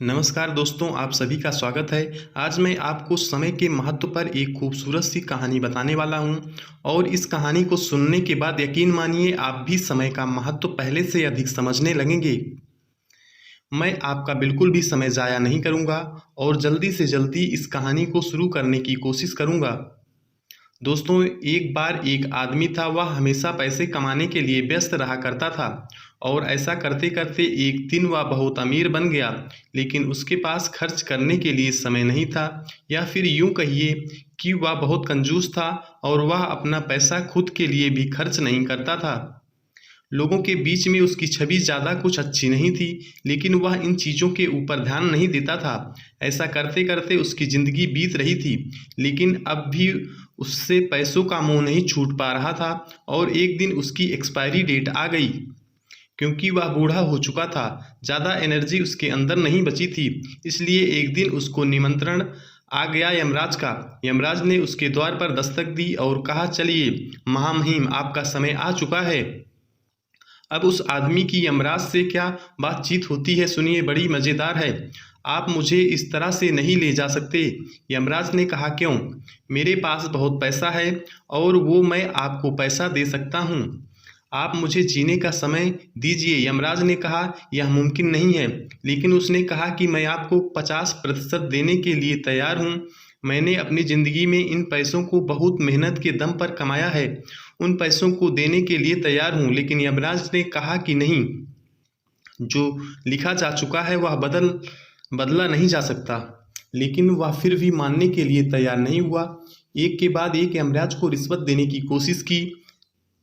नमस्कार दोस्तों, आप सभी का स्वागत है। आज मैं आपको समय के महत्व पर एक खूबसूरत सी कहानी बताने वाला हूं और इस कहानी को सुनने के बाद यकीन मानिए आप भी समय का महत्व पहले से अधिक समझने लगेंगे। मैं आपका बिल्कुल भी समय ज़ाया नहीं करूंगा और जल्दी से जल्दी इस कहानी को शुरू करने की कोशिश करूंगा। दोस्तों, एक बार एक आदमी था। वह हमेशा पैसे कमाने के लिए व्यस्त रहा करता था और ऐसा करते करते एक दिन वह बहुत अमीर बन गया, लेकिन उसके पास खर्च करने के लिए समय नहीं था, या फिर यूं कहिए कि वह बहुत कंजूस था और वह अपना पैसा खुद के लिए भी खर्च नहीं करता था। लोगों के बीच में उसकी छवि ज़्यादा कुछ अच्छी नहीं थी, लेकिन वह इन चीज़ों के ऊपर ध्यान नहीं देता था। ऐसा करते करते उसकी ज़िंदगी बीत रही थी, लेकिन अब भी उससे पैसों का मोह नहीं छूट पा रहा था। और एक दिन उसकी एक्सपायरी डेट आ गई। क्योंकि वह बूढ़ा हो चुका था, ज़्यादा एनर्जी उसके अंदर नहीं बची थी, इसलिए एक दिन उसको निमंत्रण आ गया यमराज का। यमराज ने उसके द्वार पर दस्तक दी और कहा, चलिए महामहिम, आपका समय आ चुका है। अब उस आदमी की यमराज से क्या बातचीत होती है, सुनिए, बड़ी मज़ेदार है। आप मुझे इस तरह से नहीं ले जा सकते। यमराज ने कहा, क्यों? मेरे पास बहुत पैसा है और वो मैं आपको पैसा दे सकता हूँ। आप मुझे जीने का समय दीजिए। यमराज ने कहा, यह मुमकिन नहीं है, लेकिन उसने कहा कि मैं आपको 50% देने के लिए तैयार हूँ। मैंने अपनी ज़िंदगी में इन पैसों को बहुत मेहनत के दम पर कमाया है, उन पैसों को देने के लिए तैयार हूँ। लेकिन यमराज ने कहा कि नहीं, जो लिखा जा चुका है वह बदला नहीं जा सकता। लेकिन वह फिर भी मानने के लिए तैयार नहीं हुआ। एक के बाद एक यमराज को रिश्वत देने की कोशिश की,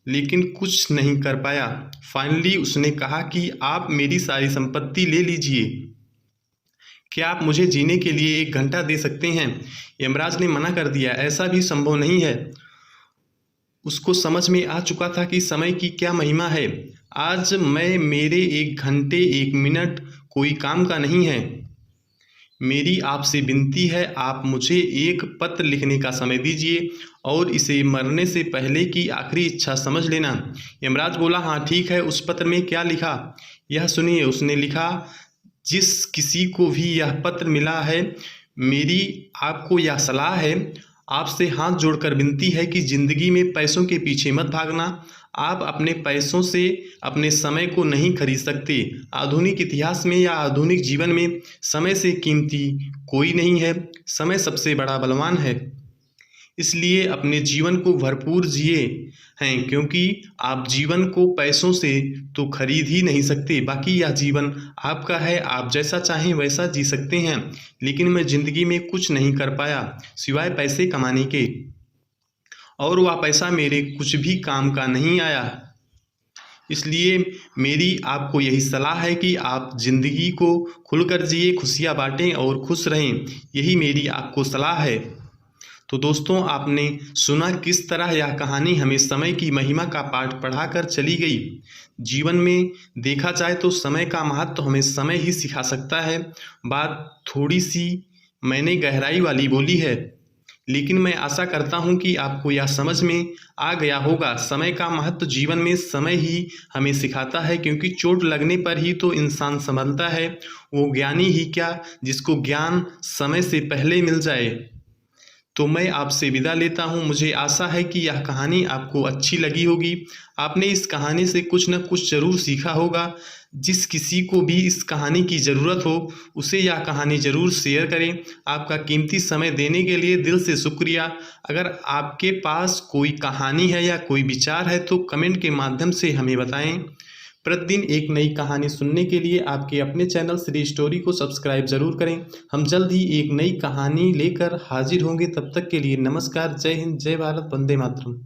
लेकिन कुछ नहीं कर पाया। फाइनली उसने कहा कि आप मेरी सारी संपत्ति ले लीजिए। क्या आप मुझे जीने के लिए 1 घंटा दे सकते हैं? यमराज ने मना कर दिया, ऐसा भी संभव नहीं है। उसको समझ में आ चुका था कि समय की क्या महिमा है। आज मैं मेरे 1 घंटे 1 मिनट कोई काम का नहीं है। मेरी आपसे विनती है, आप मुझे एक पत्र लिखने का समय दीजिए और इसे मरने से पहले की आखिरी इच्छा समझ लेना। यमराज बोला, हाँ ठीक है। उस पत्र में क्या लिखा, यह सुनिए। उसने लिखा, जिस किसी को भी यह पत्र मिला है, मेरी आपको यह सलाह है, आपसे हाथ जोड़कर विनती है कि ज़िंदगी में पैसों के पीछे मत भागना। आप अपने पैसों से अपने समय को नहीं खरीद सकते। आधुनिक इतिहास में या आधुनिक जीवन में समय से कीमती कोई नहीं है। समय सबसे बड़ा बलवान है। इसलिए अपने जीवन को भरपूर जिए हैं, क्योंकि आप जीवन को पैसों से तो खरीद ही नहीं सकते। बाकी यह जीवन आपका है, आप जैसा चाहें वैसा जी सकते हैं। लेकिन मैं ज़िंदगी में कुछ नहीं कर पाया सिवाय पैसे कमाने के, और वह पैसा मेरे कुछ भी काम का नहीं आया। इसलिए मेरी आपको यही सलाह है कि आप ज़िंदगी को खुलकर जिए, खुशियाँ बांटें और खुश रहें। यही मेरी आपको सलाह है। तो दोस्तों, आपने सुना किस तरह यह कहानी हमें समय की महिमा का पाठ पढ़ाकर चली गई। जीवन में देखा जाए तो समय का महत्व हमें समय ही सिखा सकता है। बात थोड़ी सी मैंने गहराई वाली बोली है, लेकिन मैं आशा करता हूँ कि आपको यह समझ में आ गया होगा। समय का महत्व जीवन में समय ही हमें सिखाता है, क्योंकि चोट लगने पर ही तो इंसान संभलता है। वो ज्ञानी ही क्या, जिसको ज्ञान समय से पहले मिल जाए। तो मैं आपसे विदा लेता हूँ। मुझे आशा है कि यह कहानी आपको अच्छी लगी होगी। आपने इस कहानी से कुछ न कुछ ज़रूर सीखा होगा। जिस किसी को भी इस कहानी की ज़रूरत हो, उसे यह कहानी ज़रूर शेयर करें। आपका कीमती समय देने के लिए दिल से शुक्रिया। अगर आपके पास कोई कहानी है या कोई विचार है तो कमेंट के माध्यम से हमें बताएं। प्रतिदिन एक नई कहानी सुनने के लिए आपके अपने चैनल श्री स्टोरी को सब्सक्राइब जरूर करें। हम जल्द ही एक नई कहानी लेकर हाजिर होंगे। तब तक के लिए नमस्कार, जय हिंद, जय भारत, वंदे मातरम।